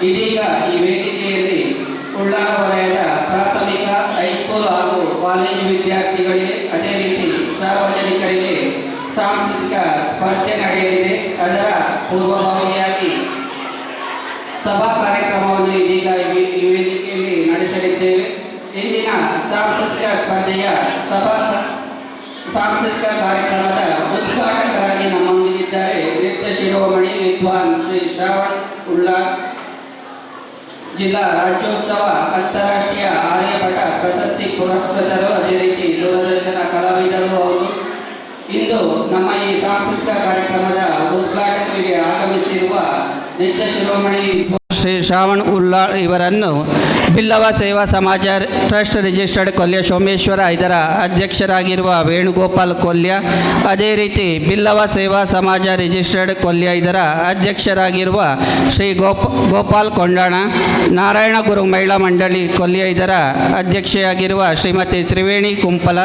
ಇದೀಗ ಈ ವೇದಿಕೆಯಲ್ಲಿ ಉಳ್ಳಾಲ ವಲಯದ ಪ್ರಾಥಮಿಕ ಹೈಸ್ಕೂಲ್ ಹಾಗೂ ಕಾಲೇಜು ವಿದ್ಯಾರ್ಥಿಗಳಿಗೆ ಅದೇ ರೀತಿ ಸಾರ್ವಜನಿಕರಿಗೆ ಸಾಂಸ್ಕೃತಿಕ ಸ್ಪರ್ಧೆ ನಡೆಯಲಿದೆ. ಅದರ ಪೂರ್ವಭಾವಿಯಾಗಿ ಸಭಾ ಕಾರ್ಯಕ್ರಮವನ್ನು ಇದೀಗ ಈ ವೇದಿಕೆಯಲ್ಲಿ ನಡೆಸಲಿದ್ದೇವೆ. ಇಂದಿನ ಸಾಂಸ್ಕೃತಿಕ ಸ್ಪರ್ಧೆಯ ಸಾಂಸ್ಕೃತಿಕ ಕಾರ್ಯಕ್ರಮದ ಉದ್ಘಾಟಕರಾಗಿ ನಮ್ಮೊಂದಿಗಿದ್ದಾರೆ ನೃತ್ಯ ಶಿರೋಮಣಿ ವಿದ್ವಾನ್ ಶ್ರೀ ಶ್ರಾವಣ್ ಉಳ್ಳಾಲ್, ಜಿಲ್ಲಾ ರಾಜ್ಯೋತ್ಸವ ಅಂತಾರಾಷ್ಟ್ರೀಯ ಆರ್ಯಭಟ ಪ್ರಶಸ್ತಿ ಪುರಸ್ಕೃತರು, ಅದೇ ರೀತಿ ದೂರದರ್ಶನ ಕಲಾವಿದರು ಅವರು. ಇಂದು ನಮ್ಮ ಈ ಸಾಂಸ್ಕೃತಿಕ ಕಾರ್ಯಕ್ರಮದ ಉದ್ಘಾಟಕರಿಗೆ ಆಗಮಿಸಿರುವ ನೃತ್ಯ ಶಿರೋಮಣಿ ಶ್ರೀ ಶ್ರಾವಣ್ ಉಳ್ಳಾಳ್ ಇವರನ್ನು ಬಿಲ್ಲವ ಸೇವಾ ಸಮಾಜ ಟ್ರಸ್ಟ್ ರಿಜಿಸ್ಟರ್ಡ್ ಕೊಲ್ಯ ಸೋಮೇಶ್ವರ ಇದರ ಅಧ್ಯಕ್ಷರಾಗಿರುವ ವೇಣುಗೋಪಾಲ್ ಕೊಲ್ಯ, ಅದೇ ರೀತಿ ಬಿಲ್ಲವ ಸೇವಾ ಸಮಾಜ ರಿಜಿಸ್ಟರ್ಡ್ ಕೊಲ್ಯ ಇದರ ಅಧ್ಯಕ್ಷರಾಗಿರುವ ಶ್ರೀ ಗೋಪಾಲ್ ಕೊಂಡಾಣ, ನಾರಾಯಣ ಗುರು ಮಹಿಳಾ ಮಂಡಳಿ ಕೊಲ್ಯ ಇದರ ಅಧ್ಯಕ್ಷೆಯಾಗಿರುವ ಶ್ರೀಮತಿ ತ್ರಿವೇಣಿ ಕುಂಪಲ,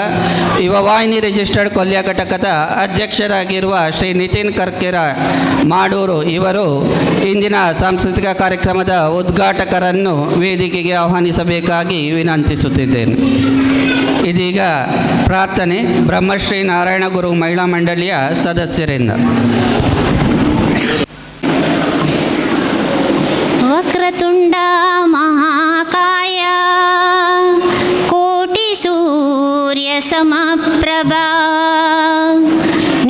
ಯುವವಾಹಿನಿ ರಿಜಿಸ್ಟರ್ಡ್ ಕೊಲ್ಯ ಘಟಕದ ಅಧ್ಯಕ್ಷರಾಗಿರುವ ಶ್ರೀ ನಿತಿನ್ ಕರ್ಕೆರ ಮಾಡೂರು ಇವರು ಇಂದಿನ ಸಾಂಸ್ಕೃತಿಕ ಕಾರ್ಯಕ್ರಮದ ಉದ್ಘಾಟಕರನ್ನು ವೇದಿಕೆಗೆ ಆಹ್ವಾನಿಸಬೇಕಾಗಿ ವಿನಂತಿಸುತ್ತಿದ್ದೇನೆ. ಇದೀಗ ಪ್ರಾರ್ಥನೆ ಬ್ರಹ್ಮಶ್ರೀ ನಾರಾಯಣ ಗುರು ಮಹಿಳಾ ಮಂಡಳಿಯ ಸದಸ್ಯರಿಂದ. ವಕ್ರತುಂಡ ಮಹಾಕಾಯ ಕೋಟಿ ಸೂರ್ಯ ಸಮಪ್ರಭಾ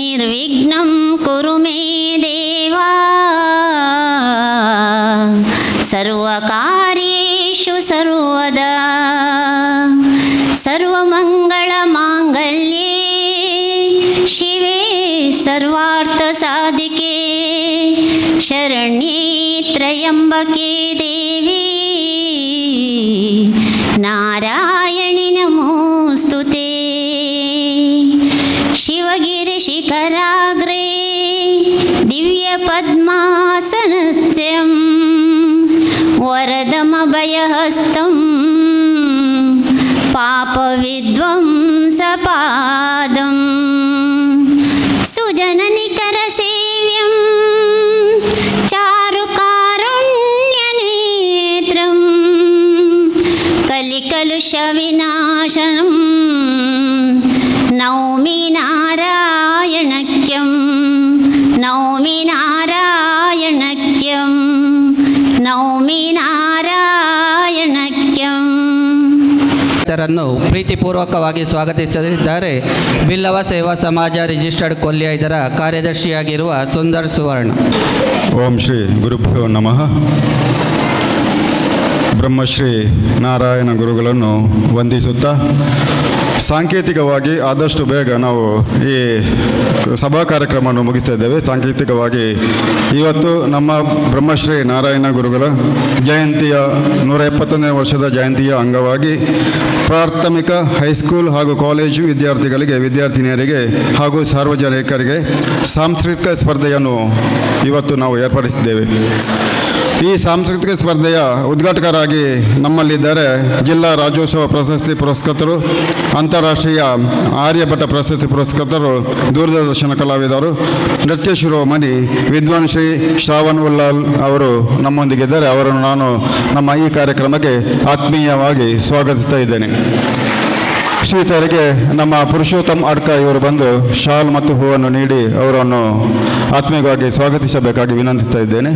ನಿರ್ವಿಘ್ನಂ ಕುರು ಮೇ ದೇವಾ ಸರ್ವಕಾರ್ಯೇಷು ಸರ್ವದಾ ಸರ್ವಮಂಗಳ ಮಾಂಗಲ್ಯೆ ಶಿವೆ ಸರ್ವಾರ್ಥ ಸಾಧಿಕೆ ಶರಣ್ಯೇ ತ್ರಯಂಬಕೆ ದೇವಿ ನಾರಾಯಣಿ ನಮೋಸ್ತುತೆ. ಶಿವಗಿರಿ ಶಿಖರಾಗ್ರೇ ದಿವ್ಯ ಪದ್ಮಾಸನಸ್ಯಂ ವರದಮಭಯಹಸ್ತಂ ಪಾಪವಿಧ್ವಂಸಪಾದಂ ಸುಜನನಿಕರ ಸೇವ್ಯಂ ಚಾರುಕಾರುಣ್ಯನೇತ್ರಂ ಕಲಿಕಲುಷವಿನಾಶನಂ ನೌಮಿ ನಾರಾಯಣಕ್ಯಂ ನೌಮಿ ನಾರಾಯಣಕ್ಯಂ ನೌಮಿ ನಾರಾಯಣಕ್ಯಂ. ತರನ್ನು ಪ್ರೀತಿಪೂರ್ವಕವಾಗಿ ಸ್ವಾಗತಿಸಲಿದ್ದಾರೆ ಬಿಲ್ಲವ ಸೇವಾ ಸಮಾಜ ರಿಜಿಸ್ಟರ್ಡ್ ಕೊಲ್ಯ ಇದರ ಕಾರ್ಯದರ್ಶಿಯಾಗಿರುವ ಸುಂದರ್ ಸುವರ್ಣ. ಓಂ ಶ್ರೀ ಗುರುಭ್ಯೋ ನಮಃ. ಬ್ರಹ್ಮಶ್ರೀ ನಾರಾಯಣ ಗುರುಗಳನ್ನು ವಂದಿಸುತ್ತಾ ಸಾಂಕೇತಿಕವಾಗಿ ಆದಷ್ಟು ಬೇಗ ನಾವು ಈ ಸಭಾ ಕಾರ್ಯಕ್ರಮವನ್ನು ಮುಗಿಸ್ತಾ ಇದ್ದೇವೆ. ಸಾಂಕೇತಿಕವಾಗಿ ಇವತ್ತು ನಮ್ಮ ಬ್ರಹ್ಮಶ್ರೀ ನಾರಾಯಣ ಗುರುಗಳ ಜಯಂತಿಯ 171ನೇ ವರ್ಷದ ಜಯಂತಿಯ ಅಂಗವಾಗಿ ಪ್ರಾಥಮಿಕ ಹೈಸ್ಕೂಲ್ ಹಾಗೂ ಕಾಲೇಜು ವಿದ್ಯಾರ್ಥಿಗಳಿಗೆ, ವಿದ್ಯಾರ್ಥಿನಿಯರಿಗೆ ಹಾಗೂ ಸಾರ್ವಜನಿಕರಿಗೆ ಸಾಂಸ್ಕೃತಿಕ ಸ್ಪರ್ಧೆಯನ್ನು ಇವತ್ತು ನಾವು ಏರ್ಪಡಿಸಿದ್ದೇವೆ. ಈ ಸಾಂಸ್ಕೃತಿಕ ಸ್ಪರ್ಧೆಯ ಉದ್ಘಾಟಕರಾಗಿ ನಮ್ಮಲ್ಲಿದ್ದಾರೆ ಜಿಲ್ಲಾ ರಾಜ್ಯೋತ್ಸವ ಪ್ರಶಸ್ತಿ ಪುರಸ್ಕೃತರು, ಅಂತಾರಾಷ್ಟ್ರೀಯ ಆರ್ಯಭಟ ಪ್ರಶಸ್ತಿ ಪುರಸ್ಕೃತರು, ದೂರದರ್ಶನ ಕಲಾವಿದರು, ನೃತ್ಯ ಶಿರೋಮಣಿ ವಿದ್ವಾನ್ ಶ್ರೀ ಶ್ರಾವಣ್ ಉಳ್ಳಾಲ್ ಅವರು ನಮ್ಮೊಂದಿಗಿದ್ದಾರೆ. ಅವರನ್ನು ನಾನು ನಮ್ಮ ಈ ಕಾರ್ಯಕ್ರಮಕ್ಕೆ ಆತ್ಮೀಯವಾಗಿ ಸ್ವಾಗತಿಸ್ತಾ ಇದ್ದೇನೆ. ಶ್ರೀತರಿಗೆ ನಮ್ಮ ಪುರುಷೋತ್ತಮ್ ಅಡ್ಕ ಇವರು ಬಂದು ಶಾಲ್ ಮತ್ತು ಹೂವನ್ನು ನೀಡಿ ಅವರನ್ನು ಆತ್ಮೀಯವಾಗಿ ಸ್ವಾಗತಿಸಬೇಕಾಗಿ ವಿನಂತಿಸ್ತಾ ಇದ್ದೇನೆ.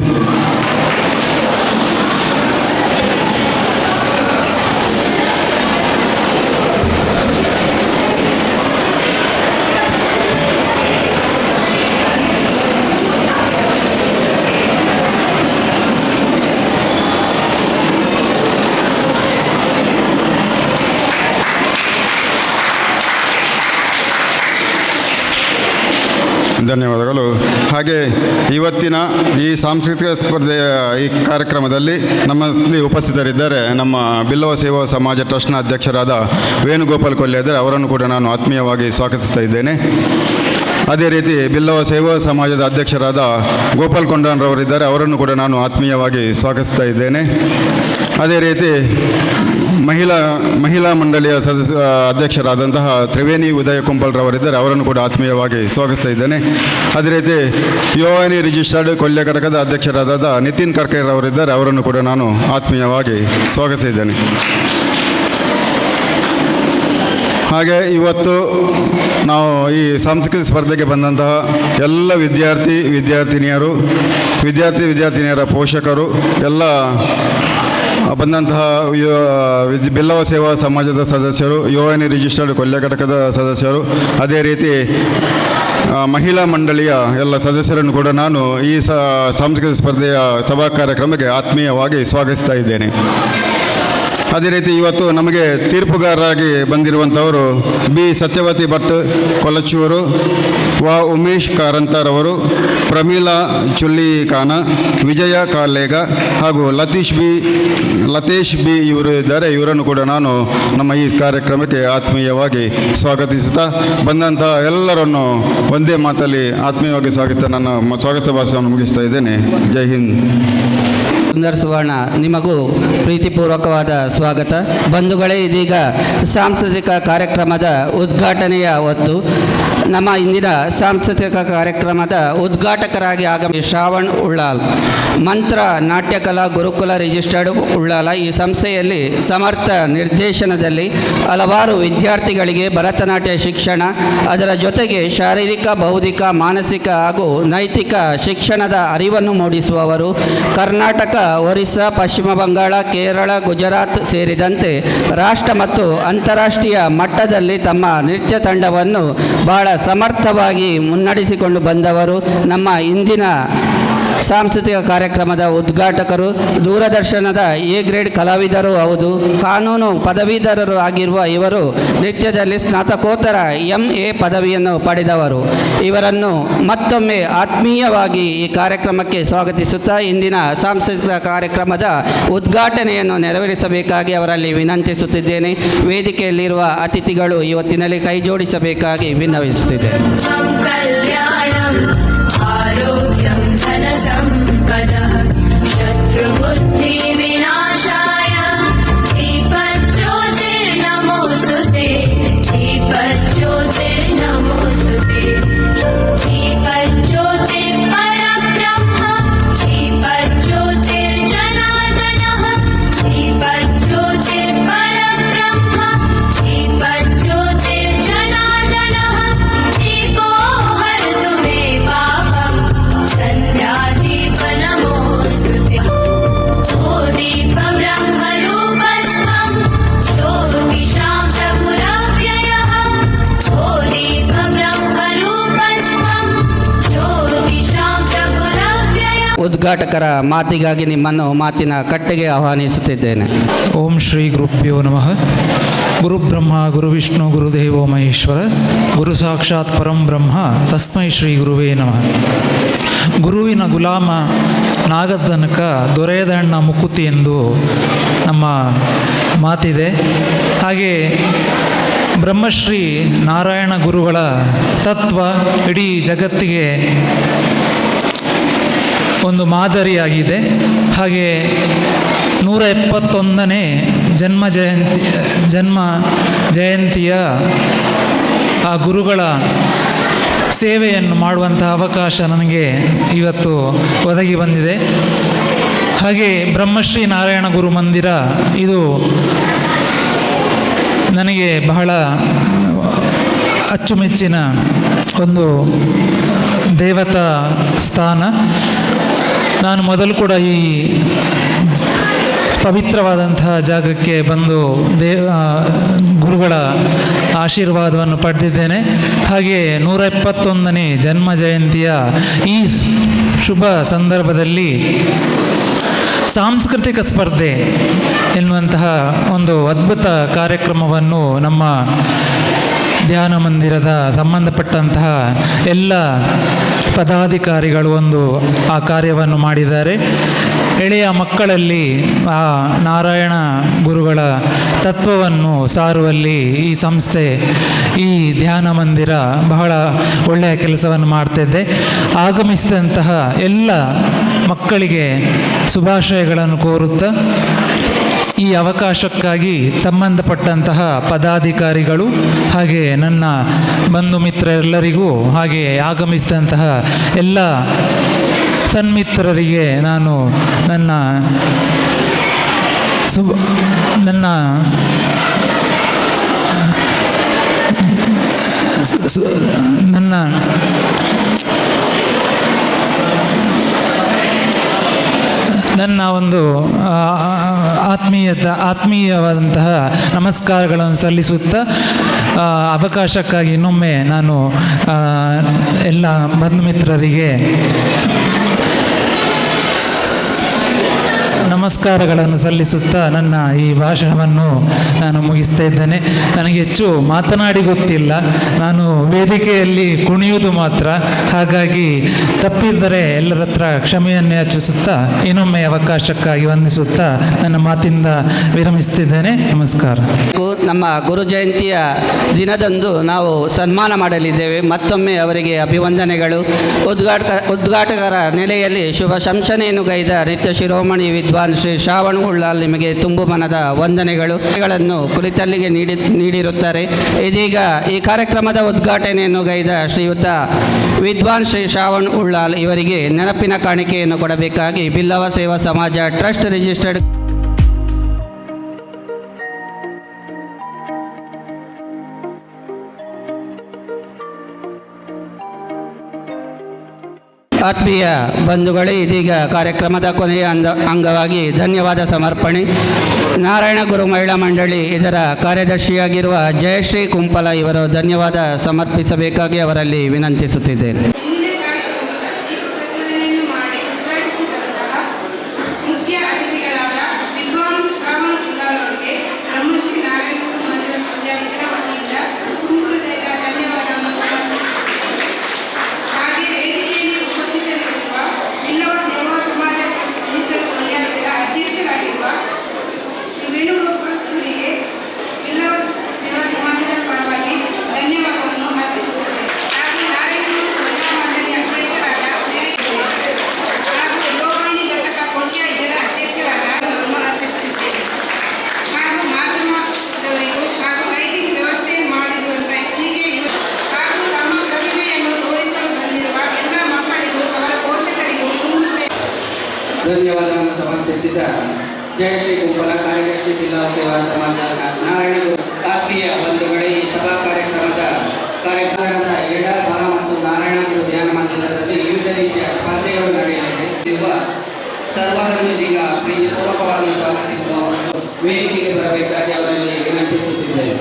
ಧನ್ಯವಾದಗಳು. ಹಾಗೆ ಇವತ್ತಿನ ಈ ಸಾಂಸ್ಕೃತಿಕ ಸ್ಪರ್ಧೆಯ ಈ ಕಾರ್ಯಕ್ರಮದಲ್ಲಿ ನಮ್ಮಲ್ಲಿ ಉಪಸ್ಥಿತರಿದ್ದಾರೆ ನಮ್ಮ ಬಿಲ್ಲವ ಸೇವಾ ಸಮಾಜ ಟ್ರಸ್ಟ್ನ ಅಧ್ಯಕ್ಷರಾದ ವೇಣುಗೋಪಾಲ್ ಕೊಲ್ಯ ಇದ್ದಾರೆ. ಅವರನ್ನು ಕೂಡ ನಾನು ಆತ್ಮೀಯವಾಗಿ ಸ್ವಾಗತಿಸ್ತಾ ಇದ್ದೇನೆ. ಅದೇ ರೀತಿ ಬಿಲ್ಲವ ಸೇವಾ ಸಮಾಜದ ಅಧ್ಯಕ್ಷರಾದ ಗೋಪಾಲ್ ಕೊಂಡಾಣ್ರವರಿದ್ದಾರೆ. ಅವರನ್ನು ಕೂಡ ನಾನು ಆತ್ಮೀಯವಾಗಿ ಸ್ವಾಗತಿಸ್ತಾ ಇದ್ದೇನೆ. ಅದೇ ರೀತಿ ಮಹಿಳಾ ಮಂಡಳಿಯ ಅಧ್ಯಕ್ಷರಾದಂತಹ ತ್ರಿವೇಣಿ ಉದಯ ಕುಂಪಲ್ರವರಿದ್ದಾರೆ, ಅವರನ್ನು ಕೂಡ ಆತ್ಮೀಯವಾಗಿ ಸ್ವಾಗತಿಸ್ತಾ ಇದ್ದೇನೆ. ಅದೇ ರೀತಿ ಯೋವಾನಿ ರಿಜಿಸ್ಟರ್ಡ್ ಕೊಲ್ಯ ಘಟಕದ ಅಧ್ಯಕ್ಷರಾದ ನಿತಿನ್ ಕರ್ಕೇರವರಿದ್ದಾರೆ, ಅವರನ್ನು ಕೂಡ ನಾನು ಆತ್ಮೀಯವಾಗಿ ಸ್ವಾಗತಿಸಿದ್ದೇನೆ. ಹಾಗೆ ಇವತ್ತು ನಾವು ಈ ಸಾಂಸ್ಕೃತಿಕ ಸ್ಪರ್ಧೆಗೆ ಬಂದಂತಹ ಎಲ್ಲ ವಿದ್ಯಾರ್ಥಿನಿಯರ ಪೋಷಕರು ಎಲ್ಲ ಬಂದಂತಹ ಬಿಲ್ಲವ ಸೇವಾ ಸಮಾಜದ ಸದಸ್ಯರು, ಯೋವಾನಿ ರಿಜಿಸ್ಟರ್ಡ್ ಕೊಲ್ಯ ಘಟಕದ ಸದಸ್ಯರು, ಅದೇ ರೀತಿ ಮಹಿಳಾ ಮಂಡಳಿಯ ಎಲ್ಲ ಸದಸ್ಯರನ್ನು ಕೂಡ ನಾನು ಈ ಸಾಂಸ್ಕೃತಿಕ ಸ್ಪರ್ಧೆಯ ಸಭಾ ಕಾರ್ಯಕ್ರಮಕ್ಕೆ ಆತ್ಮೀಯವಾಗಿ ಸ್ವಾಗತಿಸ್ತಾ ಇದ್ದೇನೆ. ಅದೇ ರೀತಿ ಇವತ್ತು ನಮಗೆ ತೀರ್ಪುಗಾರರಾಗಿ ಬಂದಿರುವಂಥವರು ಬಿ ಸತ್ಯವತಿ ಭಟ್ ಕೊಲಚೂರು, ಉಮೇಶ್ ಕಾರಂತರವರು, ಪ್ರಮೀಳಾ ಚುಲ್ಲಿಖಾನ, ವಿಜಯ ಕಾಲೇಗ ಹಾಗೂ ಲತೇಶ್ ಬಿ ಇವರು ಇದ್ದಾರೆ. ಇವರನ್ನು ಕೂಡ ನಾನು ನಮ್ಮ ಈ ಕಾರ್ಯಕ್ರಮಕ್ಕೆ ಆತ್ಮೀಯವಾಗಿ ಸ್ವಾಗತಿಸುತ್ತಾ ಬಂದಂಥ ಎಲ್ಲರನ್ನು ಒಂದೇ ಮಾತಲ್ಲಿ ಆತ್ಮೀಯವಾಗಿ ಸ್ವಾಗತಿಸ್ತಾ ನನ್ನ ಸ್ವಾಗತ ಭಾಷಣವನ್ನು ಮುಗಿಸ್ತಾ ಇದ್ದೇನೆ. ಜೈ ಹಿಂದ್. ಸುಂದರ್ ಸುವರ್ಣ, ನಿಮಗೂ ಪ್ರೀತಿಪೂರ್ವಕವಾದ ಸ್ವಾಗತ. ಬಂಧುಗಳೇ, ಇದೀಗ ಸಾಂಸ್ಕೃತಿಕ ಕಾರ್ಯಕ್ರಮದ ಉದ್ಘಾಟನೆಯ ಹೊತ್ತು. ನಮ್ಮ ಇಂದಿನ ಸಾಂಸ್ಕೃತಿಕ ಕಾರ್ಯಕ್ರಮದ ಉದ್ಘಾಟಕರಾಗಿ ಆಗಮಿಸಿ ಶ್ರಾವಣ್ ಉಳ್ಳಾಲ್, ಮಂತ್ರ ನಾಟ್ಯಕಲಾ ಗುರುಕುಲ ರಿಜಿಸ್ಟರ್ಡ್ ಉಳ್ಳಾಲ. ಈ ಸಂಸ್ಥೆಯಲ್ಲಿ ಸಮರ್ಥ ನಿರ್ದೇಶನದಲ್ಲಿ ಹಲವಾರು ವಿದ್ಯಾರ್ಥಿಗಳಿಗೆ ಭರತನಾಟ್ಯ ಶಿಕ್ಷಣ, ಅದರ ಜೊತೆಗೆ ಶಾರೀರಿಕ, ಬೌದ್ಧಿಕ, ಮಾನಸಿಕ ಹಾಗೂ ನೈತಿಕ ಶಿಕ್ಷಣದ ಅರಿವನ್ನು ಮೂಡಿಸುವವರು. ಕರ್ನಾಟಕ, ಒರಿಸ್ಸಾ, ಪಶ್ಚಿಮ ಬಂಗಾಳ, ಕೇರಳ, ಗುಜರಾತ್ ಸೇರಿದಂತೆ ರಾಷ್ಟ್ರ ಮತ್ತು ಅಂತಾರಾಷ್ಟ್ರೀಯ ಮಟ್ಟದಲ್ಲಿ ತಮ್ಮ ನೃತ್ಯ ತಂಡವನ್ನು ಬಹಳ ಸಮರ್ಥವಾಗಿ ಮುನ್ನಡೆಸಿಕೊಂಡು ಬಂದವರು. ನಮ್ಮ ಇಂದಿನ ಸಾಂಸ್ಕೃತಿಕ ಕಾರ್ಯಕ್ರಮದ ಉದ್ಘಾಟಕರು, ದೂರದರ್ಶನದ ಎ ಗ್ರೇಡ್ ಕಲಾವಿದರು ಹೌದು, ಕಾನೂನು ಪದವೀಧರರು ಆಗಿರುವ ಇವರು ನೃತ್ಯದಲ್ಲಿ ಸ್ನಾತಕೋತ್ತರ MA ಪದವಿಯನ್ನು ಪಡೆದವರು. ಇವರನ್ನು ಮತ್ತೊಮ್ಮೆ ಆತ್ಮೀಯವಾಗಿ ಈ ಕಾರ್ಯಕ್ರಮಕ್ಕೆ ಸ್ವಾಗತಿಸುತ್ತಾ ಇಂದಿನ ಸಾಂಸ್ಕೃತಿಕ ಕಾರ್ಯಕ್ರಮದ ಉದ್ಘಾಟನೆಯನ್ನು ನೆರವೇರಿಸಬೇಕಾಗಿ ಅವರಲ್ಲಿ ವಿನಂತಿಸುತ್ತಿದ್ದೇನೆ. ವೇದಿಕೆಯಲ್ಲಿರುವ ಅತಿಥಿಗಳು ಇವತ್ತಿನಲ್ಲಿ ಕೈ ಜೋಡಿಸಬೇಕಾಗಿ ವಿನ್ನವಿಸುತ್ತಿದ್ದೇನೆ. आरोग्यं धनसम्पदः शत्रुबुद्धिविनाशाय दीपज्योतिर्नमोऽस्तुते दीपज्योतिर्नमोऽस्तुते दीपज्योतिर्परब्रह्म दीपज्योतिर्जनार्दनः दीपज्योतिर्परब्रह्म दीपज्योतिर्जनार्दनः दीपो हरतु मे पापम् सन्ध्यादीपनमोऽस्तुते ओ दीपब्रह्मरूपस्त्वं ज्योतिषां प्रभुरव्ययः ओ दीपब्रह्मरूपस्त्वं ज्योतिषां प्रभुरव्ययः. ಉದ್ಘಾಟಕರ ಮಾತಿಗಾಗಿ ನಿಮ್ಮನ್ನು ಮಾತಿನ ಕಟ್ಟೆಗೆ ಆಹ್ವಾನಿಸುತ್ತಿದ್ದೇನೆ. ಓಂ ಶ್ರೀ ಗುರುಭ್ಯೋ ನಮಃ. ಗುರು ಬ್ರಹ್ಮ ಗುರು ವಿಷ್ಣು ಗುರುದೇವೋ ಮಹೇಶ್ವರ, ಗುರು ಸಾಕ್ಷಾತ್ ಪರಂ ಬ್ರಹ್ಮ ತಸ್ಮೈ ಶ್ರೀ ಗುರುವೇ ನಮಃ. ಗುರುವಿನ ಗುಲಾಮ ನಾಗತನಕ ದೊರೆಯದಣ್ಣ ಮುಕುತಿ ಎಂದು ನಮ್ಮ ಮಾತಿದೆ. ಹಾಗೆ ಬ್ರಹ್ಮಶ್ರೀ ನಾರಾಯಣ ಗುರುಗಳ ತತ್ವ ಇಡೀ ಜಗತ್ತಿಗೆ ಒಂದು ಮಾದರಿಯಾಗಿದೆ. ಹಾಗೆ 171ನೇ ಜನ್ಮ ಜಯಂತಿಯ ಆ ಗುರುಗಳ ಸೇವೆಯನ್ನು ಮಾಡುವಂಥ ಅವಕಾಶ ನನಗೆ ಇವತ್ತು ಒದಗಿ ಬಂದಿದೆ. ಹಾಗೆ ಬ್ರಹ್ಮಶ್ರೀ ನಾರಾಯಣ ಗುರು ಮಂದಿರ ಇದು ನನಗೆ ಬಹಳ ಅಚ್ಚುಮೆಚ್ಚಿನ ಒಂದು ದೇವತಾ ಸ್ಥಾನ. ನಾನು ಮೊದಲು ಕೂಡ ಈ ಪವಿತ್ರವಾದಂತಹ ಜಾಗಕ್ಕೆ ಬಂದು ಗುರುಗಳ ಆಶೀರ್ವಾದವನ್ನು ಪಡೆದಿದ್ದೇನೆ. ಹಾಗೆ 171ನೇ ಜನ್ಮ ಜಯಂತಿಯ ಈ ಶುಭ ಸಂದರ್ಭದಲ್ಲಿ ಸಾಂಸ್ಕೃತಿಕ ಸ್ಪರ್ಧೆ ಎನ್ನುವಂತಹ ಒಂದು ಅದ್ಭುತ ಕಾರ್ಯಕ್ರಮವನ್ನು ನಮ್ಮ ಧ್ಯಾನ ಮಂದಿರದ ಸಂಬಂಧಪಟ್ಟಂತಹ ಎಲ್ಲ ಪದಾಧಿಕಾರಿಗಳು ಆ ಕಾರ್ಯವನ್ನು ಮಾಡಿದ್ದಾರೆ. ಎಳೆಯ ಮಕ್ಕಳಲ್ಲಿ ಆ ನಾರಾಯಣ ಗುರುಗಳ ತತ್ವವನ್ನು ಸಾರುವಲ್ಲಿ ಈ ಸಂಸ್ಥೆ, ಈ ಧ್ಯಾನ ಮಂದಿರ ಬಹಳ ಒಳ್ಳೆಯ ಕೆಲಸವನ್ನು ಮಾಡ್ತಿದ್ದೆ. ಆಗಮಿಸಿದಂತಹ ಎಲ್ಲ ಮಕ್ಕಳಿಗೆ ಶುಭಾಶಯಗಳನ್ನು ಕೋರುತ್ತಾ ಈ ಅವಕಾಶಕ್ಕಾಗಿ ಸಂಬಂಧಪಟ್ಟಂತಹ ಪದಾಧಿಕಾರಿಗಳು ಹಾಗೆ ನನ್ನ ಬಂಧು ಮಿತ್ರರೆಲ್ಲರಿಗೂ ಹಾಗೆ ಆಗಮಿಸಿದಂತಹ ಎಲ್ಲ ಸನ್ಮಿತ್ರರಿಗೆ ನಾನು ನನ್ನ ಒಂದು ಆತ್ಮೀಯವಾದಂತಹ ನಮಸ್ಕಾರಗಳನ್ನು ಸಲ್ಲಿಸುತ್ತಾ ಅವಕಾಶಕ್ಕಾಗಿ ಇನ್ನೊಮ್ಮೆ ನಾನು ಎಲ್ಲ ಬಂಧು ಮಿತ್ರರಿಗೆ ನಮಸ್ಕಾರಗಳನ್ನು ಸಲ್ಲಿಸುತ್ತಾ ನನ್ನ ಈ ಭಾಷಣವನ್ನು ನಾನು ಮುಗಿಸ್ತಾ ಇದ್ದೇನೆ. ನನಗೆ ಹೆಚ್ಚು ಮಾತನಾಡಿ ಗೊತ್ತಿಲ್ಲ, ನಾನು ವೇದಿಕೆಯಲ್ಲಿ ಕುಣಿಯುವುದು ಮಾತ್ರ. ಹಾಗಾಗಿ ತಪ್ಪಿದ್ದರೆ ಎಲ್ಲರ ಹತ್ರ ಕ್ಷಮೆಯನ್ನೇ ಯಾಚಿಸುತ್ತಾ ಇನ್ನೊಮ್ಮೆ ಅವಕಾಶಕ್ಕಾಗಿ ವಂದಿಸುತ್ತಾ ನನ್ನ ಮಾತಿಂದ ವಿರಮಿಸ್ತಿದ್ದೇನೆ. ನಮಸ್ಕಾರ. ನಮ್ಮ ಗುರು ಜಯಂತಿಯ ದಿನದಂದು ನಾವು ಸನ್ಮಾನ ಮಾಡಲಿದ್ದೇವೆ. ಮತ್ತೊಮ್ಮೆ ಅವರಿಗೆ ಅಭಿವಂದನೆಗಳು. ಉದ್ಘಾಟಕರ ನೆಲೆಯಲ್ಲಿ ಶುಭ ಶಂಸನೆಯನ್ನು ಗೈದ ನಿತ್ಯ ಶಿರೋಮಣಿ ವಿದ್ವಾನ್ ಶ್ರೀ ಶ್ರಾವಣ್ ಉಳ್ಳಾಲ್ ನಿಮಗೆ ತುಂಬು ಮನದ ವಂದನೆಗಳನ್ನು ಕುರಿತಲ್ಲಿಗೆ ನೀಡಿರುತ್ತಾರೆ. ಇದೀಗ ಈ ಕಾರ್ಯಕ್ರಮದ ಉದ್ಘಾಟನೆಯನ್ನು ಗೈದ ಶ್ರೀಯುತ ವಿದ್ವಾನ್ ಶ್ರೀ ಶ್ರಾವಣ್ ಉಳ್ಳಾಲ್ ಇವರಿಗೆ ನೆನಪಿನ ಕಾಣಿಕೆಯನ್ನು ಕೊಡಬೇಕಾಗಿ ಬಿಲ್ಲವ ಸೇವಾ ಸಮಾಜ ಟ್ರಸ್ಟ್ ರಿಜಿಸ್ಟರ್ಡ್ ಆತ್ಮೀಯ ಬಂಧುಗಳೇ, ಇದೀಗ ಕಾರ್ಯಕ್ರಮದ ಕೊನೆಯ ಅಂಗವಾಗಿ ಧನ್ಯವಾದ ಸಮರ್ಪಣೆ. ನಾರಾಯಣ ಗುರು ಮಹಿಳಾ ಮಂಡಳಿ ಇದರ ಕಾರ್ಯದರ್ಶಿಯಾಗಿರುವ ಜಯಶ್ರೀ ಕುಂಪಲ ಇವರು ಧನ್ಯವಾದ ಸಮರ್ಪಿಸಬೇಕಾಗಿ ಅವರಲ್ಲಿ ವಿನಂತಿಸುತ್ತಿದ್ದೇನೆ. ಇಂದಿನ ಕಾರ್ಯಕ್ರಮದ ದೀಪ ಪ್ರಜ್ವಲನೆಯನ್ನು ಮಾಡಿ ಉದ್ಘಾಟಿಸಿದಂತಹ ಮುಖ್ಯ ಅತಿಥಿಗಳಾದ ವಿದ್ವಾನ್ ಶ್ರಾವಣ್ ಉಳ್ಳಾಲ್ ಅವರಿಗೆ ಬ್ರಹ್ಮಶ್ರೀ ನಾರಾಯಣ ಗುರು ಮಂದಿರ ಪೂಜಾ ಇದರ ವತಿಯಿಂದ ತುಂಬು ಹೃದಯದ ಧನ್ಯವಾದವನ್ನು ಹಾಗೆ ವೇದಿಕೆಯಲ್ಲಿ ಉಪಸ್ಥಿತರಿರುವ ಬಿಲ್ಲವ ಸೇವಾ ಸಮಾಜ ರಿಜಿಸ್ಟರ್ ಪೂಜಾ ಇದರ ಅಧ್ಯಕ್ಷರಾಗಿರುವ ಶ್ರೀ ವೇಣುಗೋಪಾಲ್ ಅವರಿಗೆ ಬಿಲ್ಲವ ಸೇವಾ ಸಮಾಜದ ಪರವಾಗಿ ಧನ್ಯವಾದವನ್ನು ಅರ್ಪಿಸುತ್ತದೆ. ಹಾಗೂ ನಾರಾಯಣ ಮಹಿಳಾ ಮಂಡಳಿ ಅಧ್ಯಕ್ಷರಾದ ಹಾಗೂ ಯೋಗಾನಿ ಘಟಕ ಕೊಡಿಯ ಇದರ ಅಧ್ಯಕ್ಷರಾದ ಅರ್ಪಿಸುತ್ತಿದ್ದೇನೆ. ಹಾಗೂ ಮಾಧ್ಯಮದವರಿಗೂ ಹಾಗೂ ಲೈಟಿಂಗ್ ವ್ಯವಸ್ಥೆ ಮಾಡಿರುವಂಥ ಎಸ್ಟಿಗೆ ಹಾಗೂ ತಮ್ಮ ಪ್ರತಿಭೆಯನ್ನು ತೋರಿಸಲು ಬಂದಿರುವ ಎಲ್ಲ ಮಕ್ಕಳಿಗೂ ಅವರ ಪೋಷಕರಿಗೂ ಧನ್ಯವಾದವನ್ನು ಸಮರ್ಪಿಸಿದ ಜಯಶ್ರೀ ಕುಂಪಲ ಕಾರ್ಯದರ್ಶಿ ಬಿಲ್ಲವ ಸೇವಾ ಸಮಾಜ ನಾರಾಯಣ ಗುರು. ಆತ್ಮೀಯ ಬಂಧುಗಳೇ, ಈ ಸಭಾ ಕಾರ್ಯಕ್ರಮದ ಎಡ ಬಲ ಮತ್ತು ನಾರಾಯಣ ಗುರು ಧ್ಯಾನ ಮಂದಿರದಲ್ಲಿ ವಿವಿಧ ರೀತಿಯ ಸ್ಪರ್ಧೆಗಳು ನಡೆಯಲಿದೆ. ಸರ್ವರನ್ನು ಇದೀಗ ಪ್ರೀತಿಪೂರ್ವಕವಾಗಿ ಸ್ವಾಗತಿಸುವ ಮತ್ತು ವೇದಿಕೆಗೆ ಬರಬೇಕಾಗಿ ಅವರಲ್ಲಿ ವಿನಂತಿಸುತ್ತಿದ್ದೇವೆ.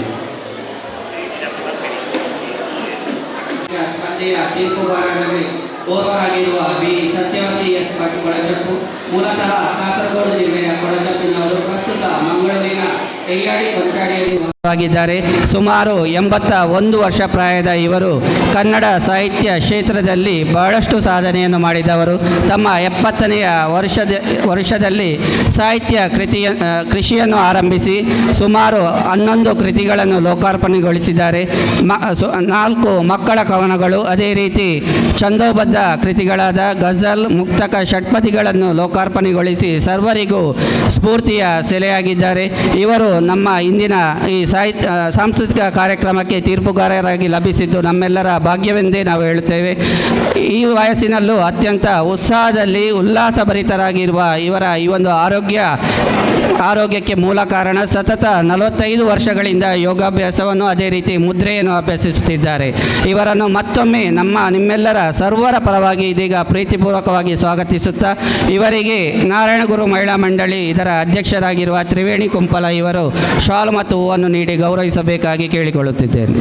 ಸ್ಪರ್ಧೆಯ ತೀರ್ಪುಗಾರರಲ್ಲಿ ಓರ್ವರಾಗಿರುವ ಬಿ ಸತ್ಯವತಿ ಎಸ್ ಭಟ್ ಕೊಳಚಪ್ಪು, ಮೂಲತಃ ಕಾಸರಗೋಡು ಜಿಲ್ಲೆಯ ಕೊಳಚಪ್ಪಿನವರು, ಪ್ರಸ್ತುತ ಮಂಗಳೂರಿನ ಕೈಯಾಡಿ ಕೊಂಚಾಡಿಯಲ್ಲಿ ಆಗಿದ್ದಾರೆ. ಸುಮಾರು 81 ವರ್ಷ ಪ್ರಾಯದ ಇವರು ಕನ್ನಡ ಸಾಹಿತ್ಯ ಕ್ಷೇತ್ರದಲ್ಲಿ ಬಹಳಷ್ಟು ಸಾಧನೆಯನ್ನು ಮಾಡಿದವರು. ತಮ್ಮ 70ನೆಯ ವರ್ಷದಲ್ಲಿ ಸಾಹಿತ್ಯ ಕೃಷಿಯನ್ನು ಆರಂಭಿಸಿ ಸುಮಾರು 11 ಕೃತಿಗಳನ್ನು ಲೋಕಾರ್ಪಣೆಗೊಳಿಸಿದ್ದಾರೆ. 4 ಮಕ್ಕಳ ಕವನಗಳು, ಅದೇ ರೀತಿ ಛಂದೋಬದ್ಧ ಕೃತಿಗಳಾದ ಗಜಲ್, ಮುಕ್ತಕ, ಷಟ್ಪದಿಗಳನ್ನು ಲೋಕಾರ್ಪಣೆಗೊಳಿಸಿ ಸರ್ವರಿಗೂ ಸ್ಫೂರ್ತಿಯ ಸೆಲೆಯಾಗಿದ್ದಾರೆ. ಇವರು ನಮ್ಮ ಇಂದಿನ ಈ ಸಾಂಸ್ಕೃತಿಕ ಕಾರ್ಯಕ್ರಮಕ್ಕೆ ತೀರ್ಪುಗಾರರಾಗಿ ಲಭಿಸಿದ್ದು ನಮ್ಮೆಲ್ಲರ ಭಾಗ್ಯವೆಂದೇ ನಾವು ಹೇಳುತ್ತೇವೆ. ಈ ವಯಸ್ಸಿನಲ್ಲೂ ಅತ್ಯಂತ ಉತ್ಸಾಹದಲ್ಲಿ ಉಲ್ಲಾಸಭರಿತರಾಗಿರುವ ಇವರ ಈ ಒಂದು ಆರೋಗ್ಯಕ್ಕೆ ಮೂಲ ಕಾರಣ ಸತತ 45 ವರ್ಷಗಳಿಂದ ಯೋಗಾಭ್ಯಾಸವನ್ನು ಅದೇ ರೀತಿ ಮುದ್ರೆಯನ್ನು ಅಭ್ಯಸಿಸುತ್ತಿದ್ದಾರೆ. ಇವರನ್ನು ಮತ್ತೊಮ್ಮೆ ನಿಮ್ಮೆಲ್ಲರ ಸರ್ವರ ಪರವಾಗಿ ಇದೀಗ ಪ್ರೀತಿಪೂರ್ವಕವಾಗಿ ಸ್ವಾಗತಿಸುತ್ತಾ ಇವರಿಗೆ ನಾರಾಯಣ ಗುರು ಮಹಿಳಾ ಮಂಡಳಿ ಇದರ ಅಧ್ಯಕ್ಷರಾಗಿರುವ ತ್ರಿವೇಣಿ ಕುಂಪಲ ಇವರು ಶಾಲ್ ಮತ್ತು ಹೂವನ್ನು ನೀಡಿ ಗೌರವಿಸಬೇಕಾಗಿ ಕೇಳಿಕೊಳ್ಳುತ್ತಿದ್ದೇನೆ.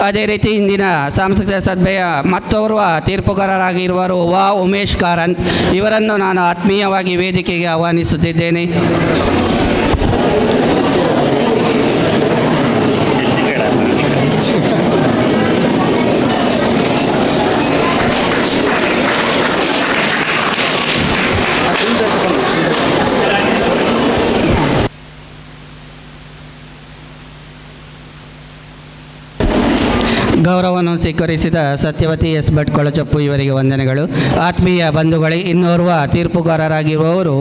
ಅದೇ ರೀತಿ ಇಂದಿನ ಸಾಂಸ್ಕೃತಿಕ ಸಭೆಯ ಮತ್ತೋರ್ವ ತೀರ್ಪುಗಾರರಾಗಿರುವರು ಉಮೇಶ್ ಕಾರಂತ್ ಇವರನ್ನು ನಾನು ಆತ್ಮೀಯವಾಗಿ ವೇದಿಕೆಗೆ ಆಹ್ವಾನಿಸುತ್ತಿದ್ದೇನೆ. ಗೌರವವನ್ನು ಸ್ವೀಕರಿಸಿದ ಸತ್ಯವತಿ ಎಸ್ ಭಟ್ ಕೊಳಚಪ್ಪು ಇವರಿಗೆ ವಂದನೆಗಳು. ಆತ್ಮೀಯ ಬಂಧುಗಳೇ, ಇನ್ನೋರ್ವ ತೀರ್ಪುಗಾರರಾಗಿರುವವರು